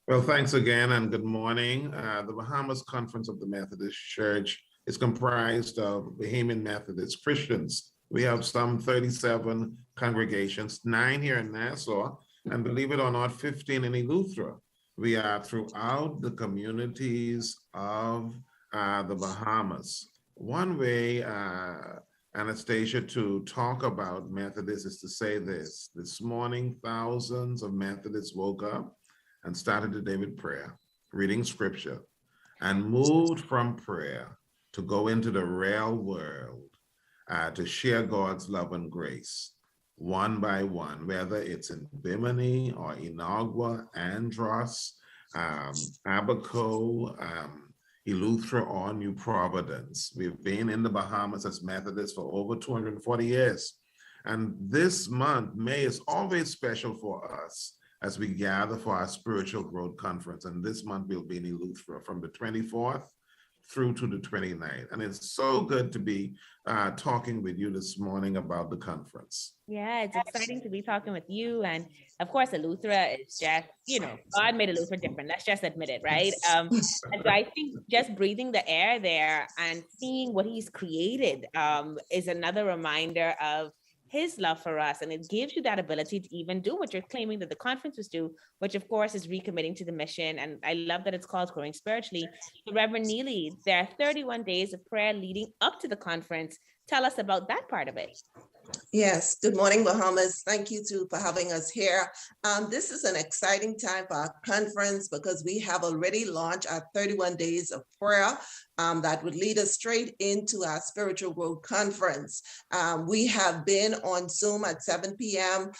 Well, thanks again and good morning. The Bahamas Conference of the Methodist Church is comprised of Bahamian Methodist Christians. We have some 37 congregations, 9 here in Nassau, and believe it or not, 15 in Eleuthera. We are throughout the communities of the Bahamas. One way, Anastasia, to talk about Methodists is to say this. This morning, thousands of Methodists woke up and started the day with prayer, reading scripture, and moved from prayer to go into the real world to share God's love and grace, one by one, whether it's in Bimini or Inagua, Andros, Abaco, Eleuthera or New Providence. We've been in the Bahamas as Methodists for over 240 years. And this month, May, is always special for us as we gather for our Spiritual Growth Conference. And this month we'll be in Eleuthera from the 24th through to the 29th. And it's so good to be talking with you this morning about the conference. Yeah, it's exciting to be talking with you. And of course, Eleuthera is just, God made Eleuthera different. Let's just admit it, right? And so I think just breathing the air there and seeing what he's created is another reminder of his love for us. And it gives you that ability to even do what you're claiming that the conferences do, which of course is recommitting to the mission. And I love that it's called Growing Spiritually. So Reverend Neely, there are 31 days of prayer leading up to the conference. Tell us about that part of it. Yes, good morning, Bahamas. Thank you too for having us here. This is an exciting time for our conference because we have already launched our 31 days of prayer that would lead us straight into our Spiritual Growth Conference. We have been on Zoom at 7 p.m.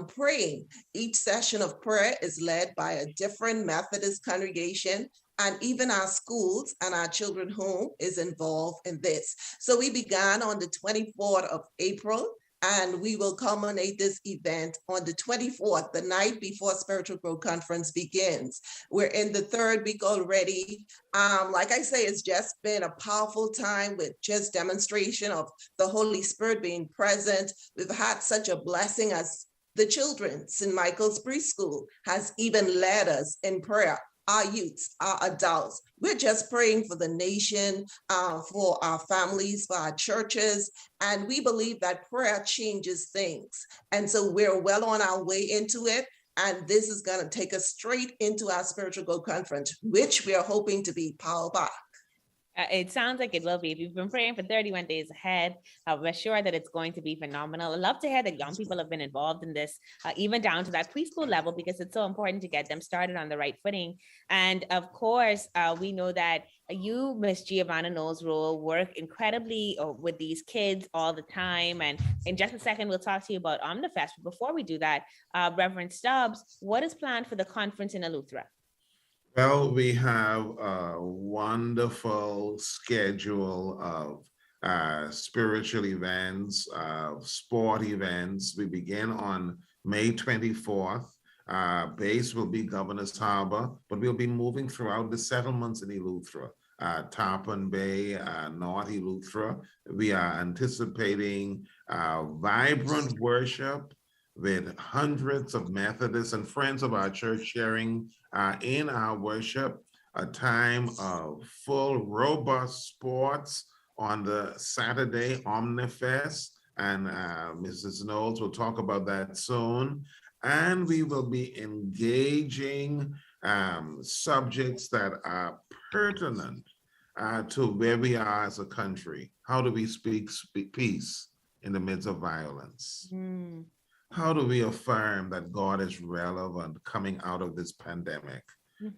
Praying. Each session of prayer is led by a different Methodist congregation, and even our schools and our children's home is involved in this. So we began on the 24th of April, and we will culminate this event on the 24th, the night before Spiritual Growth Conference begins. We're in the third week already. Like I say, it's just been a powerful time with just demonstration of the Holy Spirit being present. We've had such a blessing as the children. St. Michael's Preschool has even led us in prayer. Our youths, our adults. We're just praying for the nation, for our families, for our churches. And we believe that prayer changes things. And so we're well on our way into it. And this is going to take us straight into our Spiritual Growth Conference, which we are hoping to be powered by. It sounds like it will be. If you've been praying for 31 days ahead, we're sure that it's going to be phenomenal. I love to hear that young people have been involved in this, even down to that preschool level, because it's so important to get them started on the right footing. And of course, we know that you, Miss Giavanna Knowles-Rolle, work incredibly with these kids all the time. And in just a second, we'll talk to you about Omnifest. But before we do that, Reverend Stubbs, what is planned for the conference in Eleuthera? Well, we have a wonderful schedule of spiritual events, sport events. We begin on May 24th. Base will be Governor's Harbor, but we'll be moving throughout the settlements in Eleuthera, Tarpon Bay, North Eleuthera. We are anticipating vibrant worship with hundreds of Methodists and friends of our church sharing in our worship, a time of full, robust sports on the Saturday Omnifest, and Mrs. Knowles will talk about that soon. And we will be engaging subjects that are pertinent to where we are as a country. How do we speak peace in the midst of violence? How do we affirm that God is relevant coming out of this pandemic?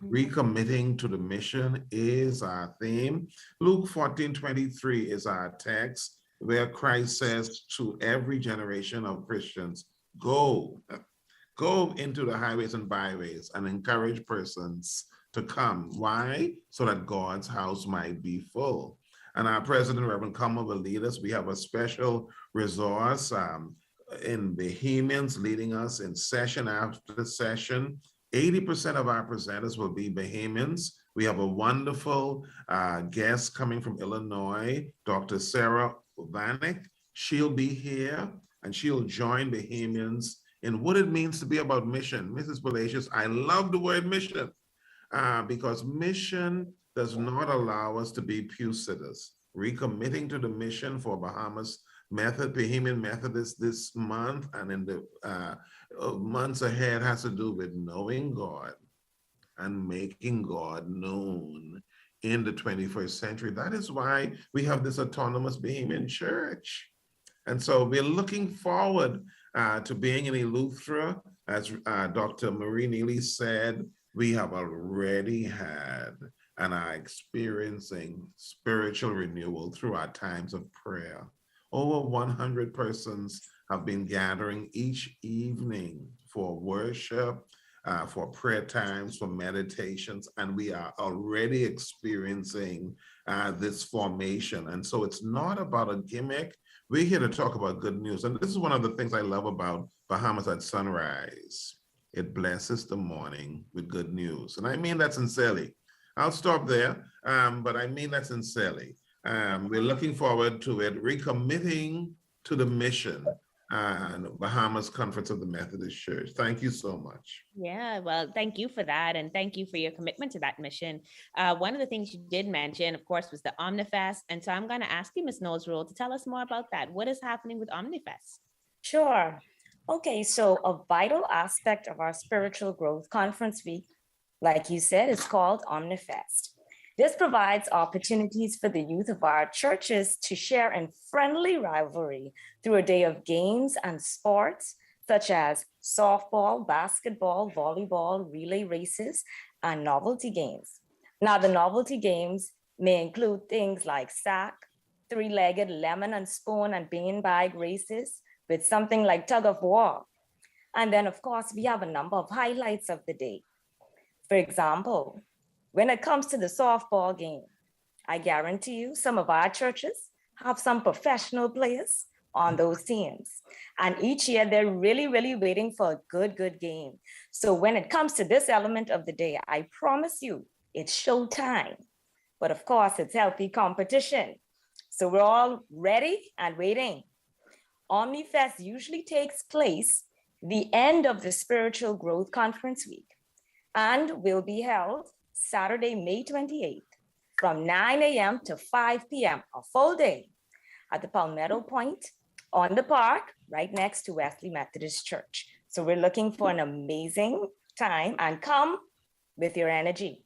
Recommitting to the mission is our theme. Luke 14:23 is our text, where Christ says to every generation of Christians, go into the highways and byways and encourage persons to come. Why? So that God's house might be full. And our President, Reverend Comer, will lead us. We have a special resource in Bahamians leading us in session after session. 80% of our presenters will be Bahamians. We have a wonderful guest coming from Illinois, Dr. Sarah Vanek. She'll be here and she'll join Bahamians in what it means to be about mission. Mrs. Palacios, I love the word mission because mission does not allow us to be pew sitters. Recommitting to the mission for Bahamas Bahamian Methodists this month and in the months ahead has to do with knowing God and making God known in the 21st century. That is why we have this autonomous Bahamian church. And so we're looking forward to being in Eleuthera. As Dr. Marie Neely said, we have already had and are experiencing spiritual renewal through our times of prayer. Over 100 persons have been gathering each evening for worship, for prayer times, for meditations, and we are already experiencing this formation. And so it's not about a gimmick. We're here to talk about good news. And this is one of the things I love about Bahamas at Sunrise. It blesses the morning with good news. And I mean that sincerely. I'll stop there, but I mean that sincerely. We're looking forward to it, recommitting to the mission and Bahamas Conference of the Methodist Church. Thank you so much. Yeah, well, thank you for that. And thank you for your commitment to that mission. One of the things you did mention, of course, was the Omnifest. And so I'm going to ask you, Ms. Knowles-Rolle, to tell us more about that. What is happening with Omnifest? Sure. Okay, so a vital aspect of our spiritual growth conference week, like you said, is called Omnifest. This provides opportunities for the youth of our churches to share in friendly rivalry through a day of games and sports, such as softball, basketball, volleyball, relay races, and novelty games. Now, the novelty games may include things like sack, three-legged lemon and spoon and beanbag races with something like tug of war. And then, of course, we have a number of highlights of the day. For example, when it comes to the softball game, I guarantee you some of our churches have some professional players on those teams. And each year they're really, really waiting for a good game. So when it comes to this element of the day, I promise you it's showtime. But of course, it's healthy competition. So we're all ready and waiting. Omnifest usually takes place the end of the Spiritual Growth Conference week and will be held Saturday, May 28th from 9 a.m. to 5 p.m., a full day at the Palmetto Point on the park right next to Wesley Methodist Church. So we're looking for an amazing time and come with your energy.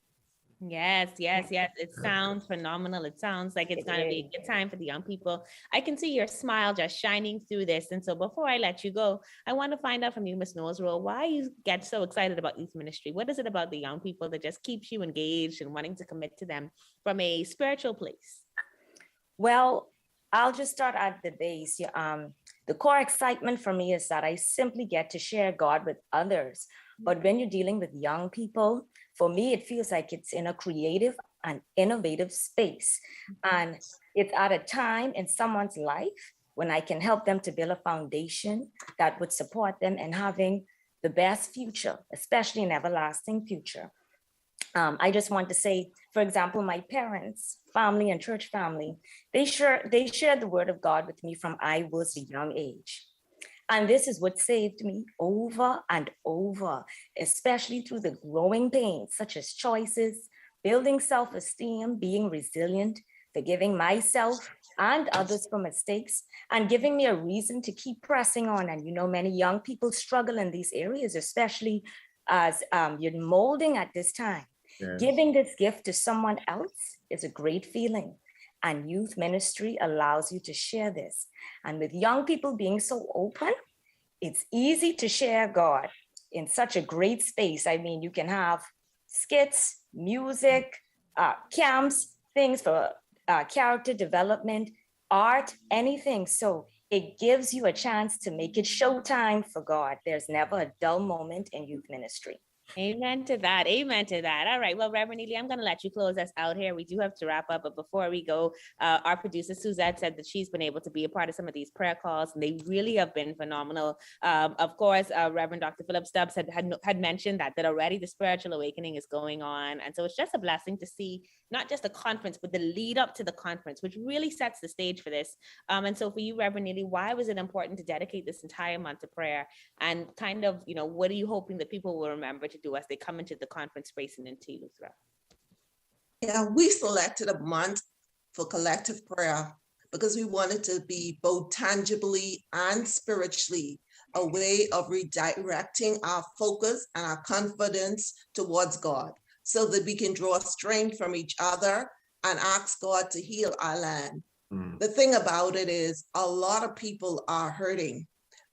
Yes. It sounds phenomenal. It sounds like it's going to be a good time for the young people. I can see your smile just shining through this. And so before I let you go, I want to find out from you, Ms. Knowles-Rolle, why you get so excited about youth ministry. What is it about the young people that just keeps you engaged and wanting to commit to them from a spiritual place? Well, I'll just start at the base. The core excitement for me is that I simply get to share God with others. But when you're dealing with young people, for me, it feels like it's in a creative and innovative space. And it's at a time in someone's life when I can help them to build a foundation that would support them in having the best future, especially an everlasting future. I just want to say, for example, my parents, family and church family, they shared the word of God with me from I was a young age. And this is what saved me over and over, especially through the growing pains, such as choices, building self-esteem, being resilient, forgiving myself and others for mistakes, and giving me a reason to keep pressing on. And many young people struggle in these areas, especially as you're molding at this time. Yes. Giving this gift to someone else is a great feeling. And youth ministry allows you to share this. And with young people being so open, it's easy to share God in such a great space. I mean, you can have skits, music, camps, things for character development, art, anything. So it gives you a chance to make it showtime for God. There's never a dull moment in youth ministry. Amen to that. Amen to that. All right. Well, Reverend Neely, I'm going to let you close us out here. We do have to wrap up. But before we go, our producer, Suzette, said that she's been able to be a part of some of these prayer calls, and they really have been phenomenal. Of course, Reverend Dr. Philip Stubbs had mentioned that already the spiritual awakening is going on. And so it's just a blessing to see not just the conference, but the lead up to the conference, which really sets the stage for this. And so for you, Reverend Neely, why was it important to dedicate this entire month to prayer? And kind of, what are you hoping that people will remember to do as they come into the conference space and into Eleuthera? Yeah, we selected a month for collective prayer because we wanted to be both tangibly and spiritually a way of redirecting our focus and our confidence towards God so that we can draw strength from each other and ask God to heal our land. The thing about it is a lot of people are hurting.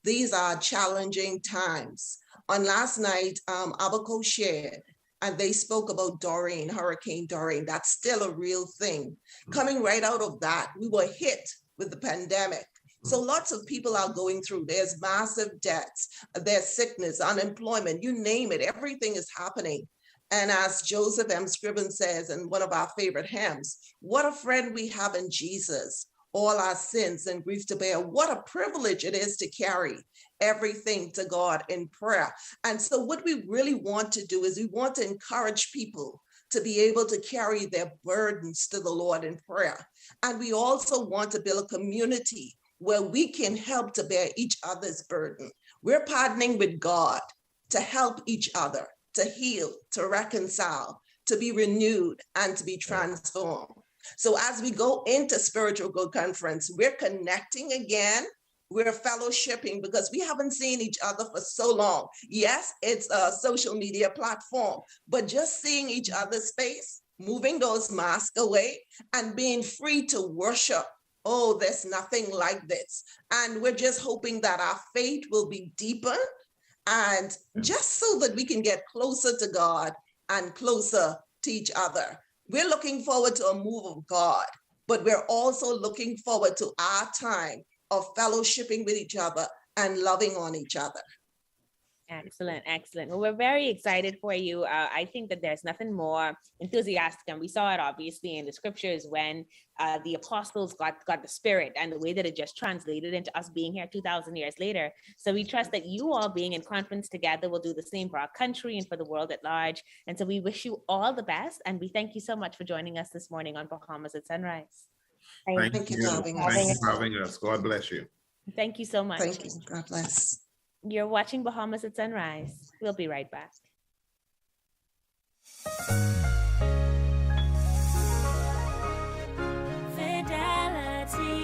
These are challenging times. On last night, Abaco shared, and they spoke about Doreen, Hurricane Doreen. That's still a real thing. Coming right out of that, we were hit with the pandemic. So lots of people are going through. There's massive debts, there's sickness, unemployment, you name it, everything is happening. And as Joseph M. Scriven says in one of our favorite hymns, what a friend we have in Jesus, all our sins and grief to bear. What a privilege it is to carry everything to God in prayer. And so what we really want to do is we want to encourage people to be able to carry their burdens to the Lord in prayer. And we also want to build a community where we can help to bear each other's burden. We're partnering with God to help each other, to heal, to reconcile, to be renewed, and to be transformed. So as we go into Spiritual Growth Conference, we're connecting again. We're fellowshipping because we haven't seen each other for so long. Yes, it's a social media platform, but just seeing each other's face, moving those masks away, and being free to worship. Oh, there's nothing like this. And we're just hoping that our faith will be deepened, and just so that we can get closer to God and closer to each other. We're looking forward to a move of God, but we're also looking forward to our time of fellowshipping with each other and loving on each other. Excellent, excellent. Well, we're very excited for you. I think that there's nothing more enthusiastic, and we saw it obviously in the scriptures when the apostles got the Spirit, and the way that it just translated into us being here 2,000 years later. So we trust that you all being in conference together will do the same for our country and for the world at large. And so we wish you all the best, and we thank you so much for joining us this morning on Bahamas at Sunrise. Thank you for having us. Thank you for having us. God bless you. Thank you so much. Thank you. God bless. You're watching Bahamas at Sunrise. We'll be right back. Fidelity,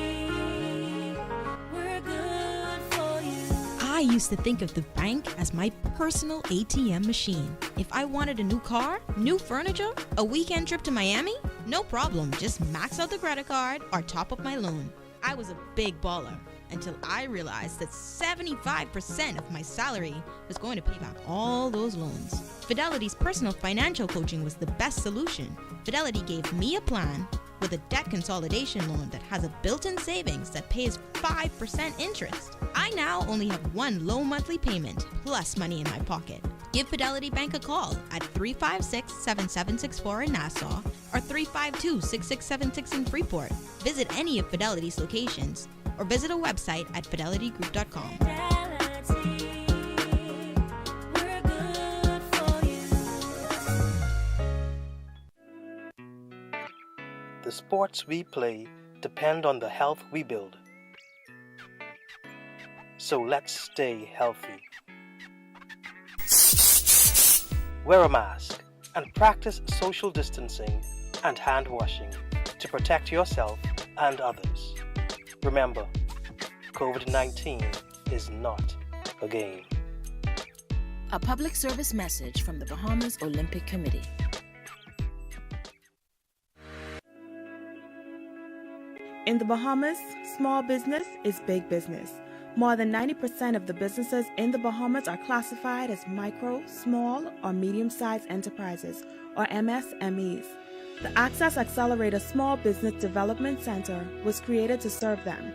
we're good for you. I used to think of the bank as my personal ATM machine. If I wanted a new car, new furniture, a weekend trip to Miami, no problem. Just max out the credit card or top up my loan. I was a big baller until I realized that 75% of my salary was going to pay back all those loans. Fidelity's personal financial coaching was the best solution. Fidelity gave me a plan with a debt consolidation loan that has a built-in savings that pays 5% interest. I now only have one low monthly payment plus money in my pocket. Give Fidelity Bank a call at 356-7764 in Nassau or 352-6676 in Freeport. Visit any of Fidelity's locations or visit a website at fidelitygroup.com. The sports we play depend on the health we build. So let's stay healthy. Wear a mask and practice social distancing and hand washing to protect yourself and others. Remember, COVID-19 is not a game. A public service message from the Bahamas Olympic Committee. In the Bahamas, small business is big business. More than 90% of the businesses in the Bahamas are classified as micro, small, or medium-sized enterprises, or MSMEs. The Access Accelerator Small Business Development Center was created to serve them.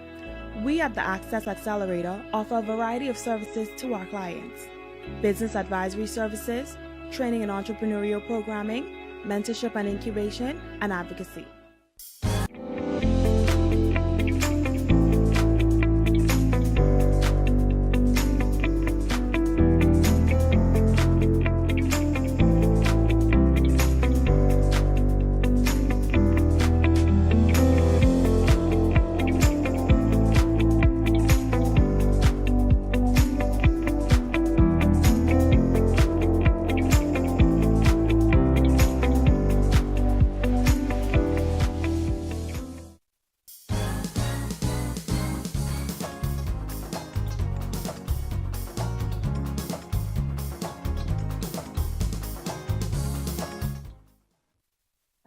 We at the Access Accelerator offer a variety of services to our clients: business advisory services, training and entrepreneurial programming, mentorship and incubation, and advocacy.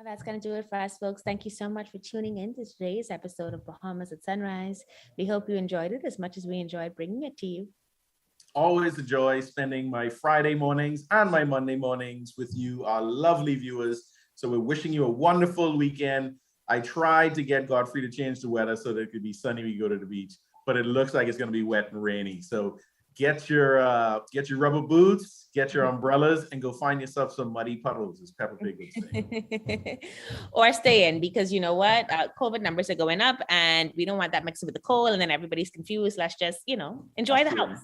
That's going to do it for us, folks. Thank you so much for tuning in to today's episode of Bahamas at Sunrise. We hope you enjoyed it as much as we enjoyed bringing it to you. Always a joy spending my Friday mornings and my Monday mornings with you, our lovely viewers. So we're wishing you a wonderful weekend. I tried to get Godfrey to change the weather so that it could be sunny. We go to the beach. but it looks like it's going to be wet and rainy. So get your rubber boots, get your umbrellas, and go find yourself some muddy puddles, as Peppa Pig would say. Or stay in, because you know what? COVID numbers are going up and we don't want that mixed with the cold and then everybody's confused. Let's just, enjoy the house.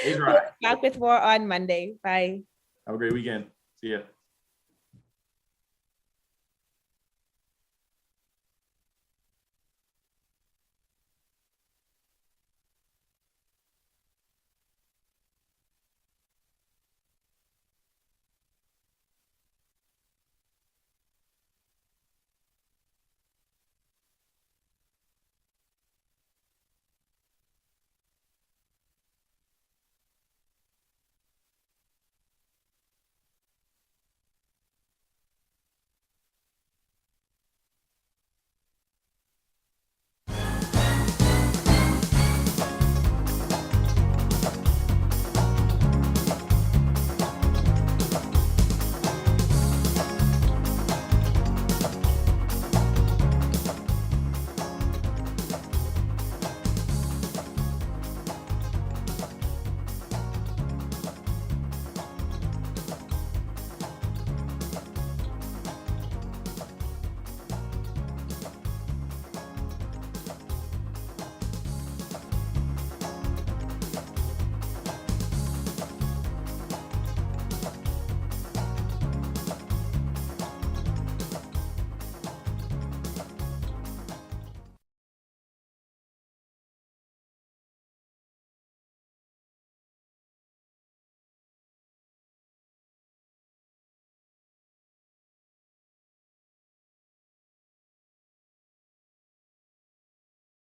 Hey, right. Back with more on Monday. Bye. Have a great weekend. See ya.